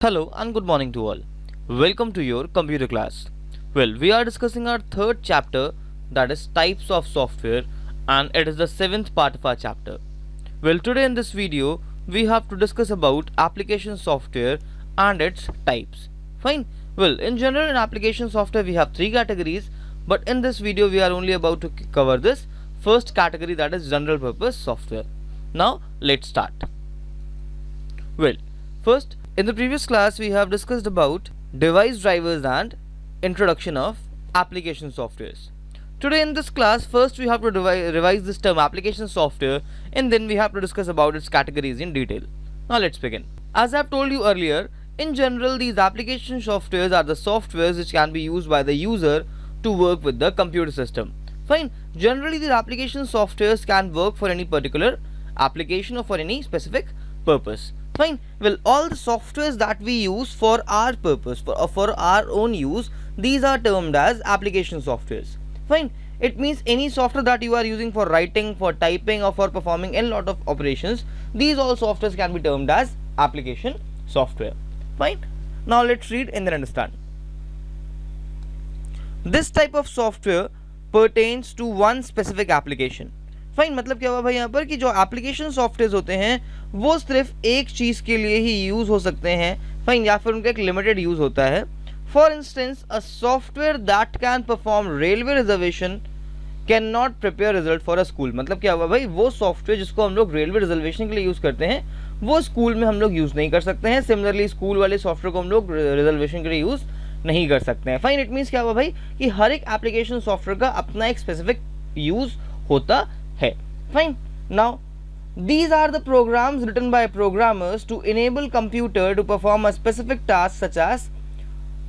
Hello and good morning to all. Welcome to your computer class. Well, we are discussing our third chapter, that is types of software, and it is the seventh part of our chapter. Well, today in this video we have to discuss about application software and its types. Fine. Well, in general in application software we have three categories, but in this video we are only about to cover this first category, that is general purpose software. Now let's start. Well, first, in the previous class we have discussed about device drivers and introduction of application softwares. Today in this class, first we have to revise this term application software, and then we have to discuss about its categories in detail. Now let's begin. As I have told you earlier, in general these application softwares are the softwares which can be used by the user to work with the computer system. Fine. Generally these application softwares can work for any particular application or for any specific purpose. Fine. Well, all the softwares that we use for our purpose, for our own use, these are termed as application softwares. Fine. It means any software that you are using for writing, for typing, or for performing a lot of operations, these all softwares can be termed as application software. Fine. Now let's read and then understand. This type of software pertains to one specific application. Fine, मतलब क्या हुआ भाई यहाँ पर कि जो application software होते हैं वो सिर्फ एक चीज़ के लिए ही यूज़ हो सकते हैं. फाइन. या फिर उनका एक लिमिटेड यूज़ होता है. For instance a software that can perform railway reservation can not prepare result for a school. मतलब क्या हुआ भाई, वो सॉफ्टवेयर जिसको हम लोग रेलवे रिजर्वेशन के लिए यूज़ करते हैं वो स्कूल में हम लोग यूज़ नहीं कर सकते हैं. सिमिलरली स्कूल वाले सॉफ्टवेयर को हम लोग रिजर्वेशन के लिए यूज़ नहीं कर सकते हैं. फाइन. इट मीन्स क्या हुआ भाई कि हर एक एप्लीकेशन सॉफ्टवेयर का अपना एक स्पेसिफिक यूज़ होता है. Fine. Now these are the programs written by programmers to enable computer to perform a specific task such as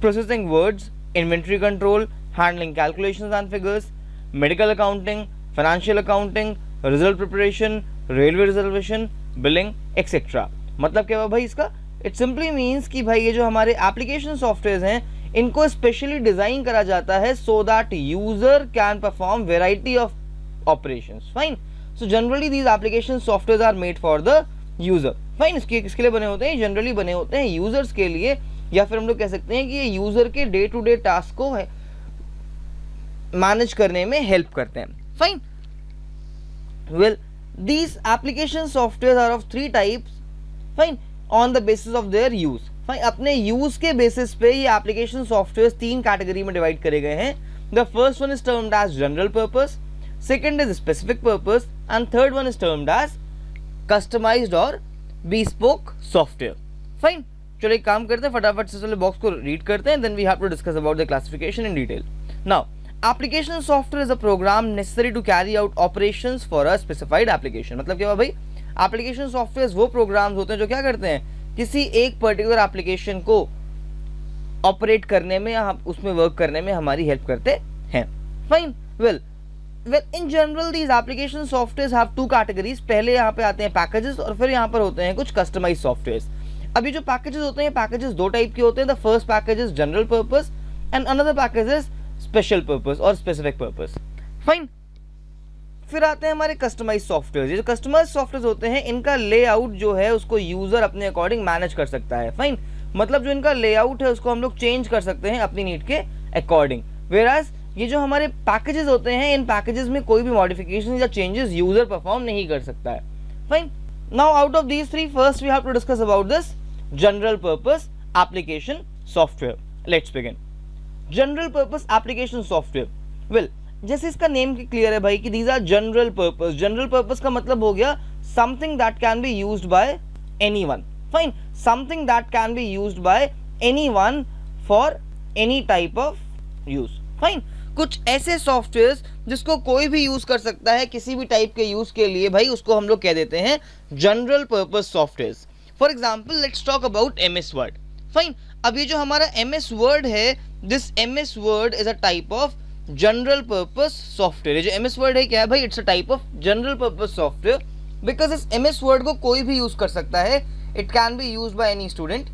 processing words, inventory control, handling calculations and figures, medical accounting, financial accounting, result preparation, railway reservation, billing, etc. मतलब क्या हुआ भाई इसका, it simply means कि भाई ये जो हमारे application softwares हैं इनको स्पेशली डिज़ाइन करा जाता है so that user can perform variety of operations. Fine. So generally these application softwares are made for the user. Fine. इसके लिए बने होते हैं, जनरली बने होते हैं यूजर्स के लिए, या फिर हम लोग कह सकते हैं कि ये यूजर के डे टू डे टास्क को मैनेज करने में हेल्प करते हैं. Fine. Well, these application softwares are of three types. Fine. On the basis of their use. Fine. अपने यूज के बेसिस पे ये एप्लीकेशन सॉफ्टवेयर तीन कैटेगरी में डिवाइड करे गए हैं. The first one is termed as general purpose, second is specific purpose, and third one is termed as customized or bespoke software. Fine. चलो एक काम करते हैं, फटाफट से चलो बॉक्स को रीड करते हैं, then we have to discuss about the classification in detail. Now, application software is a program necessary to carry out operations for a specified application. मतलब क्या हुआ भाई, application software वो programs होते हैं जो क्या करते हैं, किसी एक पर्टिकुलर application को ऑपरेट करने में या उसमें वर्क करने में हमारी हेल्प करते हैं. Fine. Well, in general these application softwares have two categories. पहले यहाँ पे आते हैं पैकेजेस और फिर यहाँ पर होते हैं कुछ कस्टमाइज सॉफ्टवेयर्स. अभी जो पैकेजेस होते हैं, पैकेजेस दो टाइप के होते हैं. The first package is general purpose and another package is special purpose और स्पेसिफिक पर्पस. फाइन. फिर आते हैं हमारे कस्टमाइज सॉफ्टवेयर. ये जो कस्टमाइज सॉफ्टवेयर होते हैं इनका लेआउट जो है उसको यूजर अपने अकॉर्डिंग मैनेज कर सकता है. फाइन. मतलब जो इनका लेआउट है उसको हम लोग चेंज कर सकते हैं अपनी नीड के अकॉर्डिंग. वेयरएज ये जो हमारे पैकेजेस होते हैं, इन पैकेजेस में कोई भी मॉडिफिकेशन या चेंजेस यूजर परफॉर्म नहीं कर सकता है. Fine. Now out of these three, first we have to discuss about this general purpose application software. Let's begin. General purpose application software. Well, जैसे इसका नेम क्लियर है भाई कि these are general purpose. General purpose का मतलब हो गया something that can be used by anyone. Fine. Something that can be used by anyone for any type of use. Fine. कुछ ऐसे सॉफ्टवेयर्स जिसको कोई भी यूज कर सकता है किसी भी टाइप के यूज के लिए, भाई उसको हम लोग कह देते हैं general purpose softwares. For example let's talk about MS Word. Fine. अब ये जो हमारा एमएस वर्ड है, this MS word is a type of general purpose software. ये जो एमएस वर्ड है क्या है भाई, it's a type of general purpose software because इस एमएस वर्ड को कोई भी यूज कर सकता है. It can be use by any student,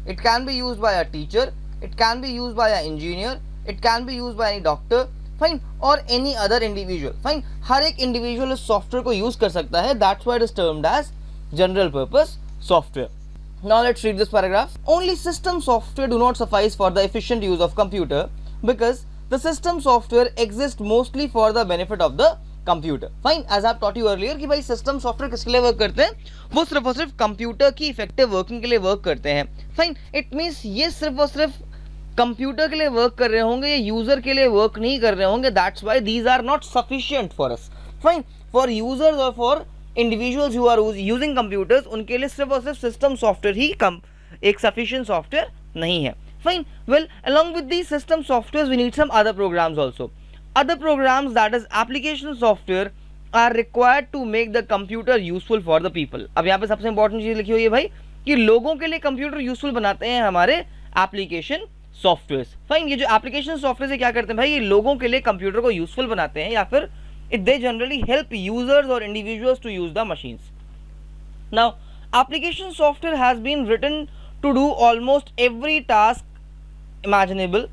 it can be use by a teacher, it can be use by a engineer, it can be used by any doctor, fine, or any other individual. Fine. हर एक individual इस software को use कर सकता है. That's why it is termed as general purpose software. Now let's read this paragraph. Only system software do not suffice for the efficient use of computer because the system software exists mostly for the benefit of the computer. Fine, as I've taught you earlier कि भाई system software किसके लिए work करते हैं, वो सिर्फ और सिर्फ कंप्यूटर की इफेक्टिव वर्किंग के लिए वर्क करते हैं. फाइन, इट मीन्स ये सिर्फ और सिर्फ कंप्यूटर के लिए वर्क कर रहे होंगे, ये यूजर के लिए वर्क नहीं कर रहे होंगे. That's why these are not sufficient for us. Fine, for users और for individuals who are using computers, उनके लिए सिर्फ और सिर्फ सिस्टम सॉफ्टवेयर ही एक सफिशिएंट सॉफ्टवेयर नहीं है. Fine. Well, along with these system softwares, we need some other programs also. Other programs, that is application software, are required to make the computer useful for the people. अब यहाँ पे सबसे important चीज लिखी हुई है भाई कि लोगों के लिए कंप्यूटर यूजफुल बनाते हैं हमारे एप्लीकेशन सॉफ्टवेयर. फाइन, ये जो एप्लीकेशन सॉफ्टवेयर से क्या करते हैं भाई, ये लोगों के लिए कंप्यूटर को यूजफुल बनाते हैं या फिर they generally help users or individuals to use the machines. Now, application software has been written to do almost every task imaginable,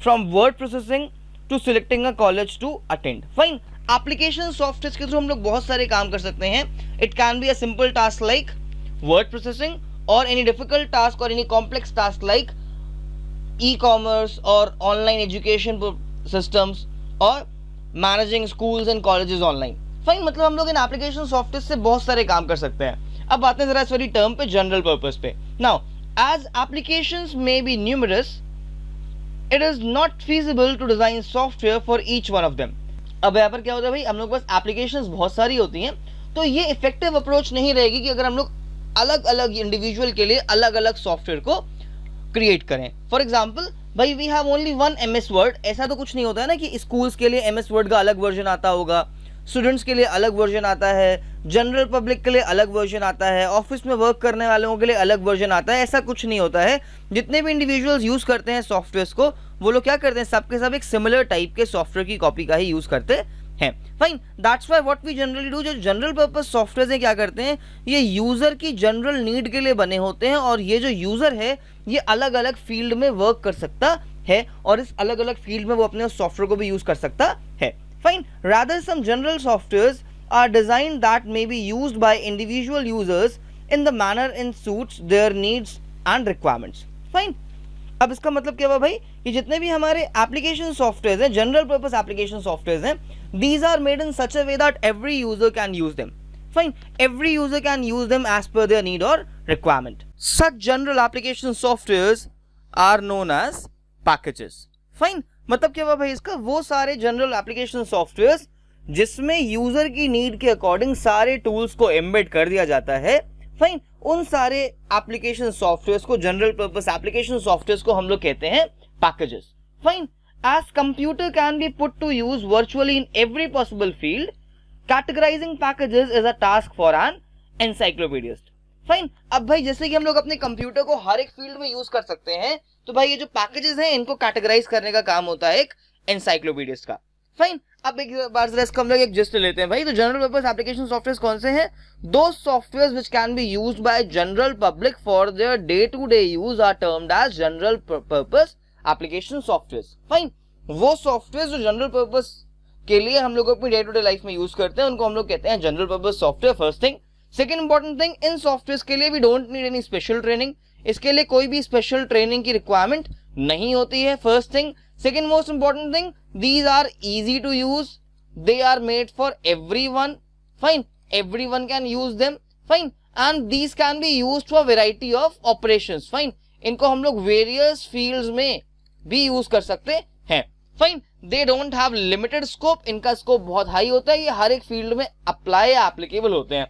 from word processing to selecting a college to attend. Fine, application software के through हम लोग बहुत सारे काम कर सकते हैं. It can be a simple task like word processing or any difficult task or any complex task like e-commerce or online education systems or managing schools and colleges online. Fine, मतलब हम लोग इन एप्लीकेशन सॉफ्टवेयर से बहुत सारे काम कर सकते हैं. अब आते हैं जरा इस वाली टर्म पे, जनरल पर्पस पे. Now, as applications may be numerous, it is not feasible to design software for each one of them. अब यहाँ पर क्या होता है भाई, हम लोग पास एप्लीकेशंस बहुत सारी होती हैं, तो ये इफेक्टिव अप्रोच नहीं रहेगी कि अगर हम लोग अलग अलग इंडिविजुअल के लिए अलग अलग सॉफ्टवेयर को क्रिएट करें. फॉर एग्जाम्पल भाई, we have only one MS Word. ऐसा तो कुछ नहीं होता है ना कि स्कूल्स के लिए MS वर्ड का अलग वर्जन आता होगा, स्टूडेंट्स के लिए अलग वर्जन आता है, जनरल पब्लिक के लिए अलग वर्जन आता है, ऑफिस में वर्क करने वालों के लिए अलग वर्जन आता है. ऐसा कुछ नहीं होता है. जितने भी इंडिविजुअल्स यूज करते हैं सॉफ्टवेयर को, वो लोग क्या करते हैं, सबके सब एक सिमिलर टाइप के सॉफ्टवेयर की कॉपी का ही यूज करते हैं. Fine, that's why what we generally do, जो जनरल पर्पस सॉफ्टवेयर है क्या करते हैं, ये यूजर की जनरल नीड के लिए बने होते हैं, और ये जो यूजर है ये अलग अलग फील्ड में वर्क कर सकता है, और इस अलग अलग फील्ड में वो अपने सॉफ्टवेयर को भी यूज कर सकता है. Fine, rather some general softwares are designed that may be used by individual users in the manner in suits their needs and requirements. Fine, अब इसका मतलब क्या हुआ भाई, कि जितने भी हमारे एप्लीकेशन सॉफ्टवेयर हैं, जनरल पर्पस एप्लीकेशन सॉफ्टवेयर हैं, these are made in such a way that every user can use them. Fine, every user can use them as per their need or requirement. Such general application softwares are known as packages. Fine, मतलब क्या हुआ भाई इसका, वो सारे general application softwares जिसमें user की need के अकॉर्डिंग सारे टूल्स को एम्बेड कर दिया जाता है. फाइन, उन सारे एप्लीकेशन सॉफ्टवेयर्स को, जनरल पर्पस एप्लीकेशन सॉफ्टवेयर्स को हम लोग कहते हैं packages. Fine, as computer can be put to use virtually in every possible field, categorizing packages is a task for an encyclopedist. Fine, अब भाई जैसे कि हम लोग अपने कंप्यूटर को हर एक फील्ड में यूज कर सकते हैं, तो भाई ये जो पैकेजेस हैं इनको कैटेगराइज करने का काम होता है एक एनसाइक्लोपीडियस्ट का. फाइन, अब एक बार जरा इसको हम लोग एक जिस्ट लेते हैं भाई. तो जनरल पर्पस एप्लीकेशन सॉफ्टवेयर कौन से हैं? दो software which can be used by general public for their day to day use are termed as general purpose application software. Fine, वो सॉफ्टवेयर जो जनरल पर्पस के लिए हम लोग अपनी डे टू डे लाइफ में यूज करते हैं, उनको हम लोग कहते हैं general purpose software. First thing. Second important thing, इन सॉफ्टवेयर के लिए we don't need any special training. इसके लिए कोई भी स्पेशल ट्रेनिंग की रिक्वायरमेंट नहीं होती है. First thing. Second most important thing, these are easy to use, they are made for everyone. Fine, everyone can use them. Fine, and these can be used for variety of operations. Fine, इनको हम लोग various fields में भी use कर सकते हैं. Fine, they don't have limited scope, इनका scope बहुत हाई होता है, ये हर एक फील्ड में अप्लाई या एप्लीकेबल होते हैं.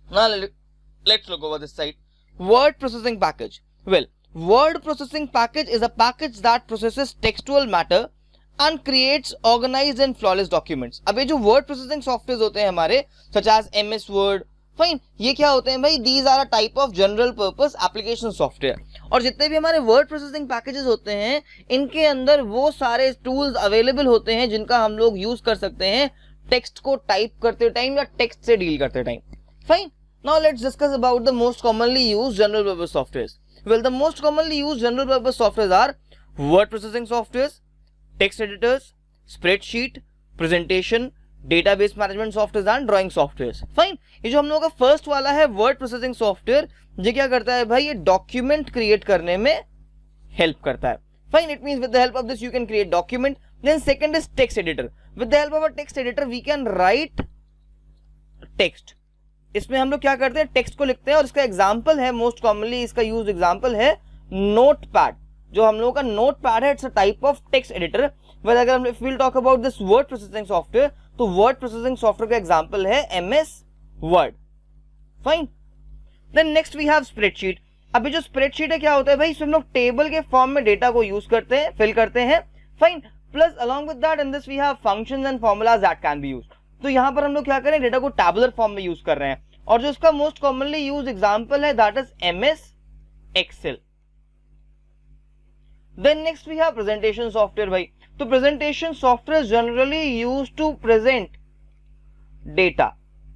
Now let's look over this side. Word processing package. Well, word processing package is a package that processes textual matter and creates organized and flawless documents. अब ये जो word processing softwares होते हैं हमारे, such as MS Word, fine, ये क्या होते हैं भाई, these are a type of general purpose application software. और जितने भी हमारे word processing packages होते हैं, इनके अंदर वो सारे tools available होते हैं जिनका हम लोग यूज कर सकते हैं टेक्स्ट को टाइप करते टाइम या टेक्स्ट से डील करते time. Fine. Now let's discuss about the most commonly used general purpose softwares. Well, the most commonly used general purpose softwares are word processing softwares, text editors, spreadsheet, presentation, database management software and drawing software. Fine, ये जो हम लोगों का first वाला है word processing software, ये क्या करता है भाई, ये डॉक्यूमेंट क्रिएट करने में हेल्प करता है। Fine, it means with the help of this you can create document. Then second is text editor. With the help of a text editor we can write text. इसमें हम लोग क्या करते हैं, टेक्स्ट को लिखते हैं, और इसका एग्जांपल है, मोस्ट कॉमनली इसका यूज एग्जांपल है नोटपैड। जो हम लोगों का नोटपैड है, it's a type of text editor. Well अगर हम will talk about this word processing software, तो वर्ड प्रोसेसिंग सॉफ्टवेयर का एग्जांपल है MS Word. Fine, then next we have spreadsheet. अभी जो स्प्रेडशीट है क्या होता है भाई, इसमें हम लोग टेबल के फॉर्म में डेटा को यूज करते हैं, फिल करते हैं। Fine, plus along with that in this we have functions and formulas that can be used. तो यहां पर हम लोग क्या करें, डेटा को टैबुलर फॉर्म में यूज कर रहे हैं, और जो इसका मोस्ट कॉमनली यूज एग्जांपल है that is MS Excel. Then next we have presentation software भाई। तो presentation software generally used to present data,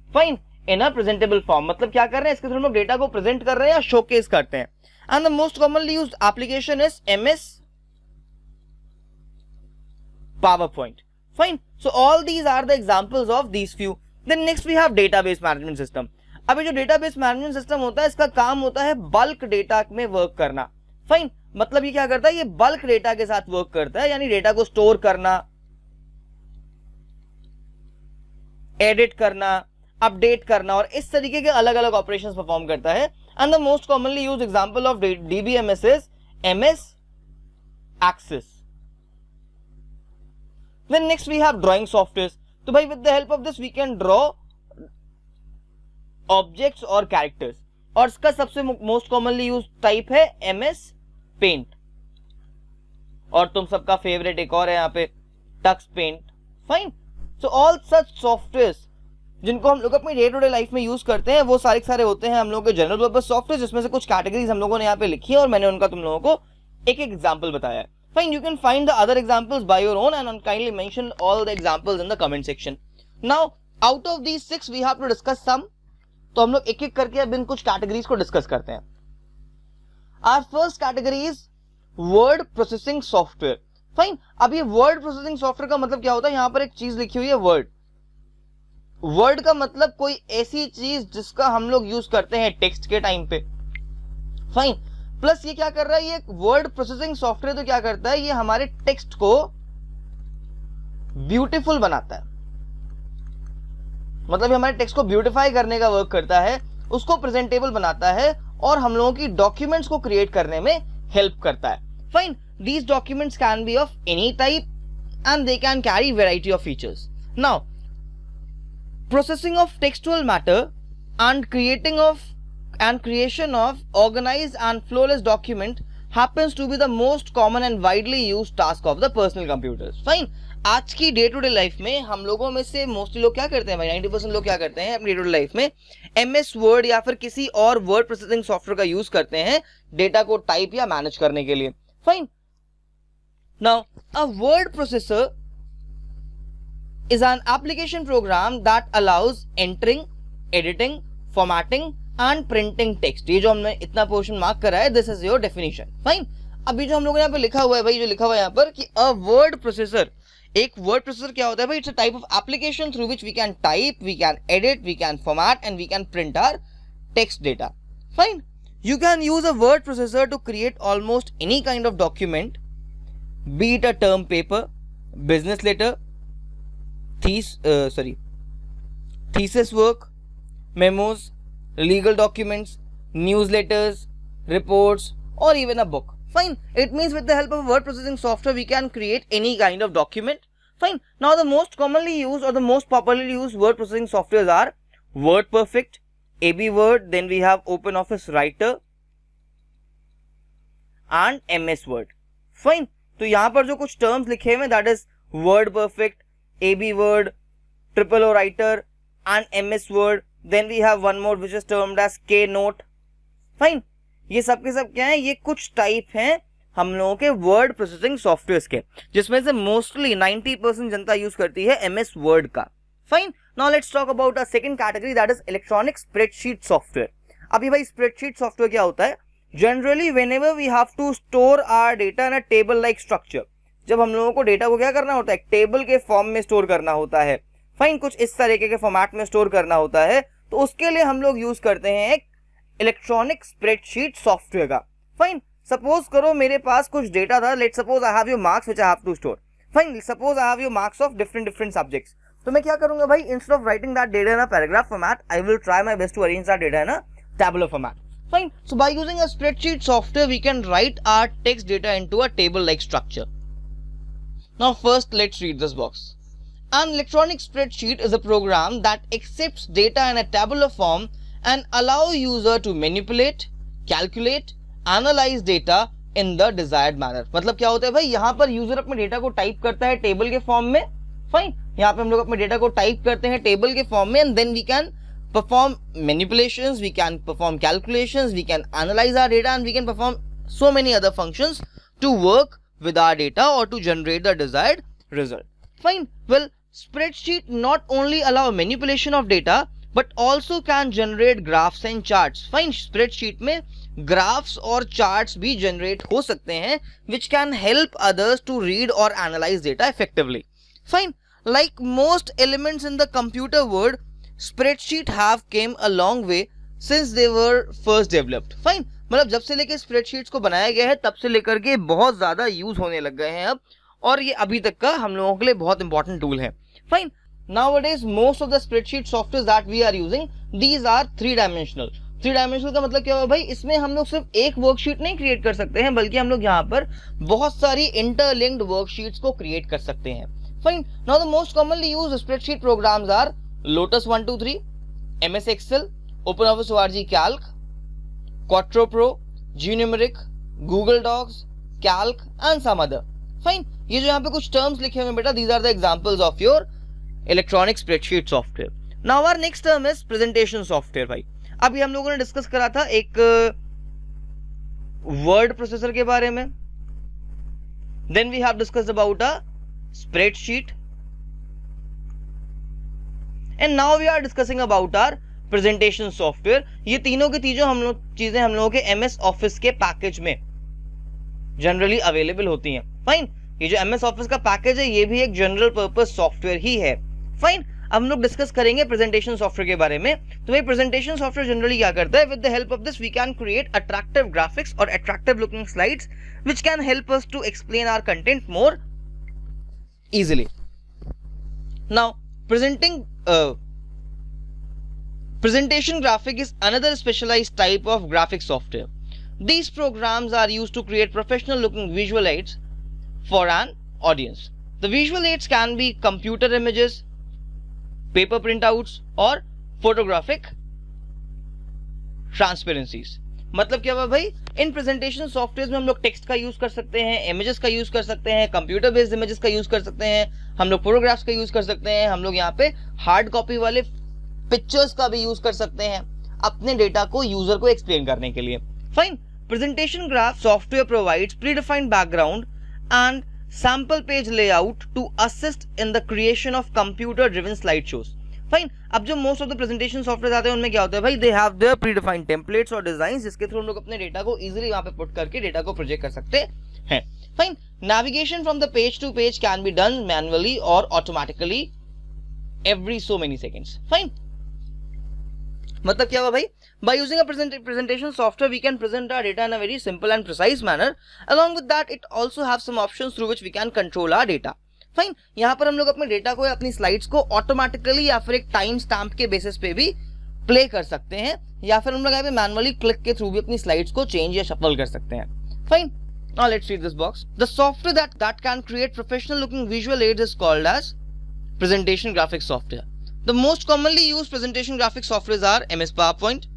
fine, in a presentable form. मतलब क्या कर रहे हैं, इसके थ्रू हम लोग डेटा को प्रेजेंट कर रहे हैं या शोकेस करते हैं। And the most commonly used application is MS PowerPoint. Fine. So all these are the examples of these few. Then next we have database management system. अभी जो database management system होता है, इसका काम होता है bulk data में work करना। फाइन, मतलब ये क्या करता है, ये bulk data के साथ वर्क करता है, यानी डेटा को स्टोर करना, एडिट करना, अपडेट करना, और इस तरीके के अलग अलग ऑपरेशंस परफॉर्म करता है। And the most commonly used example of DBMS is MS Access. Then next we have drawing softwares. तो भाई with the help of this we can draw objects और characters, और इसका सबसे मोस्ट कॉमनली यूज टाइप है MS Paint, और तुम सबका फेवरेट एक और है यहाँ पे Tux Paint. Fine, so all such softwares जिनको हम लोग अपनी डे टू डे लाइफ में यूज करते हैं, वो सारे होते हैं हम लोग के जनरल पर्पस सॉफ्टवेयर, जिसमें से कुछ कैटेगरीज हम लोगों ने यहाँ पे लिखी है, और मैंने उनका तुम लोगों को एक एग्जाम्पल बताया है। Fine, you can find the other examples by your own, and kindly mention all the examples in the comment section. Now, out of these 6 we have to discuss some. तो हम लोग एक एक करके अब इन कुछ कैटेगरीज को डिस्कस करते हैं। Our first category is word processing software. Fine, अब ये word processing software का मतलब क्या होता है, यहाँ पर एक चीज लिखी हुई है word. Word का मतलब कोई ऐसी चीज जिसका हम लोग यूज करते हैं टेक्स्ट के टाइम पे। फाइन, प्लस ये क्या कर रहा है, ये वर्ड प्रोसेसिंग सॉफ्टवेयर तो क्या करता है, ये हमारे टेक्स्ट को ब्यूटीफुल बनाता है, मतलब हमारे टेक्स्ट को ब्यूटीफाई करने का वर्क करता है, उसको प्रेजेंटेबल बनाता है, और हम लोगों की डॉक्यूमेंट्स को क्रिएट करने में हेल्प करता है। Fine, these documents can be of any type and they can carry variety of features. Now, processing of textual matter and creation of organized and flawless document happens to be the most common and widely used task of the personal computers. Fine, आज की day to day life में हम लोगों में से mostly लोग क्या करते हैं भाई, 90% लोग क्या करते हैं अपनी डे टू डे लाइफ में एमएस वर्ड या फिर किसी और वर्ड प्रोसेसिंग सॉफ्टवेयर का यूज करते हैं डेटा को टाइप या मैनेज करने के लिए। Fine, now a word processor is an application program that allows entering, editing, formatting and printing text. ये जो हमने इतना पोर्शन मार्क करा है, this is your definition. Fine, अभी जो हम लोग यहाँ पे लिखा हुआ है भाई, जो लिखा हुआ है यहाँ पर कि अ वर्ड प्रोसेसर, एक वर्ड प्रोसेसर क्या होता है भाई, it's a type of application through which we can type, we can edit, we can format and we can print our text data. Fine, you can use a word processor to create almost any kind of document, be it a term paper, business letter, thesis work, memos, legal documents, newsletters, reports, or even a book. Fine, it means with the help of word processing software we can create any kind of document. Fine, now the most commonly used or the most popularly used word processing softwares are WordPerfect, AB Word, then we have OpenOffice Writer and MS Word. Fine, तो यहाँ पर जो कुछ terms लिखे हुए that is WordPerfect, AB Word, Triple O Writer and MS Word. Then we have one more which is termed as Keynote. Fine, ये सब के सब क्या है, ये कुछ टाइप हैं हम लोगों के वर्ड प्रोसेसिंग सॉफ्टवेयर्स के, जिसमें से मोस्टली 90% जनता यूज करती है MS Word का। Fine, now let's talk about a second category that is electronic spreadsheet software. अभी भाई स्प्रेडशीट सॉफ्टवेयर क्या होता है, generally whenever we have to store our data in a table like structure, जब हम लोगों को डेटा को क्या करना होता है, टेबल के फॉर्म में स्टोर करना होता है। फाइन, कुछ इस तरीके के फॉर्मेट में स्टोर करना होता है, तो उसके लिए हम लोग यूज करते हैं एक इलेक्ट्रॉनिक स्प्रेडशीट सॉफ्टवेयर का। फाइन, सपोज करो मेरे पास कुछ डेटा था, let suppose I have your marks which I have to store. Fine, suppose I have your marks of different subjects, तो मैं क्या करूंगा भाई, instead of writing that data in a paragraph format, I will try my best to arrange that data in a tabular format. Fine. So by using a spreadsheet software, we can write our text data into a table-like structure. Now first, let's read this box. An electronic spreadsheet is a program that accepts data in a tabular form and allow user to manipulate, calculate, analyze data in the desired manner. मतलब क्या होता है भाई, यहाँ पर user अपने data को type करता है टेबल के फॉर्म में। फाइन, यहाँ पे हम लोग अपने डेटा को टाइप करते हैं टेबल के फॉर्म में, and then we can perform manipulations, we can perform calculations, we can analyze our data, and we can perform so many other functions to work with our data or to generate the desired result. Fine. Well, spreadsheet not only allow manipulation of data but also can generate graphs and charts. Fine. Spreadsheet में graphs और charts भी generate हो सकते हैं which can help others to read or analyze data effectively. Fine. Like most elements in the computer world, spreadsheet have came a long way since they were first developed. Fine, मतलब जब से लेके spreadsheets को बनाया गया है तब से लेकर के बहुत ज्यादा यूज होने लग गए हैं अब, और ये अभी तक का हम लोगों के लिए बहुत इंपॉर्टेंट टूल है। Fine, nowadays most of the spreadsheet software that we are using, these are three dimensional. Three dimensional का मतलब क्या हुआ भाई, इसमें हम लोग सिर्फ एक वर्कशीट नहीं क्रिएट कर सकते हैं, बल्कि हम लोग यहाँ पर बहुत सारी इंटरलिंक्ड वर्कशीट्स को क्रिएट कर सकते हैं। Fine, now the most commonly used spreadsheet programs are Lotus 123, MS Excel, OpenOffice org Calc, Quattro Pro, GNumeric, Google Docs, Calc and some other. Fine. ये जो यहाँ पे कुछ terms लिखे हुए हैं बेटा, these are the examples of your electronic spreadsheet software. Now our next term is presentation software भाई। अभी हम लोगों ने डिस्कस करा था एक word processor के बारे में, then we have discussed about a spreadsheet, and now we are discussing about our presentation software. ये तीनों की चीजें हम लोगों के MS Office के पैकेज में जनरली अवेलेबल होती हैं। फाइन, ये जो MS Office का पैकेज है ये भी एक जनरल पर्पस सॉफ्टवेयर ही है। फाइन, अब हम लोग डिस्कस करेंगे प्रेजेंटेशन सॉफ्टवेयर के बारे में। तो भाई प्रेजेंटेशन सॉफ्टवेयर जनरली क्या करता है, with the help of this we can create attractive graphics और attractive looking slides which can help us to explain our content more easily. Now presentation graphic is another specialized type of graphic software. These programs are used to create professional looking visual aids for an audience. The visual aids can be computer images, paper printouts or photographic transparencies. मतलब क्या हुआ भाई, in presentation software में हम लोग text का use कर सकते हैं, इमेजेस का यूज कर सकते हैं, कंप्यूटर बेस्ड इमेजेस का यूज कर सकते हैं, हम लोग फोटोग्राफ्स का यूज कर सकते हैं, हम लोग यहाँ पे हार्ड कॉपी वाले पिक्चर्स का भी यूज कर सकते हैं अपने डेटा को यूजर को एक्सप्लेन करने के लिए। Fine, presentation graph software provides predefined background and sample page layout to assist in the creation of computer driven slide shows. Fine, अब जो most of the presentation software आते हैं उनमें क्या होता है भाई, they have there predefined templates और डिजाइंस जिसके थ्रू हम लोग अपने डेटा को इजीली वहां पे पुट करके डेटा को प्रोजेक्ट कर सकते हैं। Fine, navigation from the page to page can be done manually और automatically every so many seconds. Fine, मतलब क्या हुआ भाई, by using a presentation software we can present our data in a very simple and precise manner. Along with that it also have some options through which we can control our data. Fine, यहाँ पर हम लोग अपने data को या अपनी slides को automatically या फिर एक टाइम स्टैम्प के बेसिस पे भी प्ले कर सकते हैं, या फिर हम लोग यहाँ पे मैनुअली क्लिक के थ्रू भी अपनी स्लाइड्स को चेंज या शफल कर सकते हैं। Fine, now let's read this box. The software that can create professional looking visual aids is called as presentation graphics software. The most commonly used presentation graphics softwares are MS PowerPoint,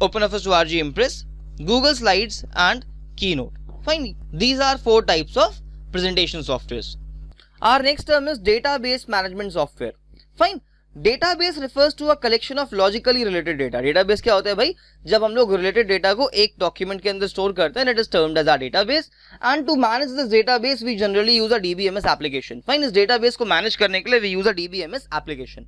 OpenOffice org Impress, Google Slides and Keynote. Finally, these are 4 types of presentation softwares. Our next term is database management software. Fine, database refers to a collection of logically related data. Database क्या होता है भाई, जब हम लोग related data को एक document के अंदर store करते हैं, it is termed as our database. And to manage this database, we generally use a DBMS application. Fine, इस database को manage करने के लिए we use a DBMS application,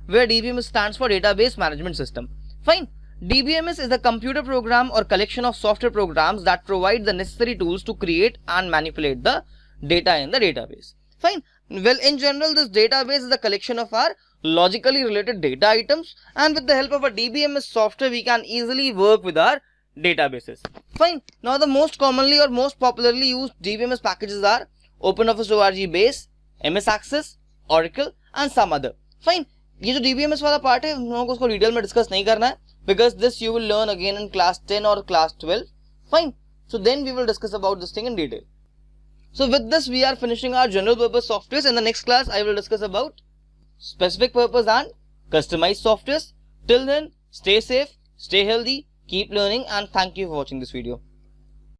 where DBMS stands for Database Management System. Fine. DBMS is a computer program or collection of software programs that provide the necessary tools to create and manipulate the data in the database. Fine. Well, in general, this database is a collection of our logically related data items, and with the help of a DBMS software we can easily work with our databases. Fine. Now the most commonly or most popularly used DBMS packages are OpenOffice.org Base, MS Access, Oracle and some other. Fine. ये जो DBMS वाला part है हम लोगों को उसको detail में discuss नहीं करना है, because this you will learn again in class 10 or class 12. Fine. So then we will discuss about this thing in detail. So with this we are finishing our general purpose softwares. In the next class I will discuss about specific purpose and customized softwares. Till then, stay safe, stay healthy, keep learning, and thank you for watching this video.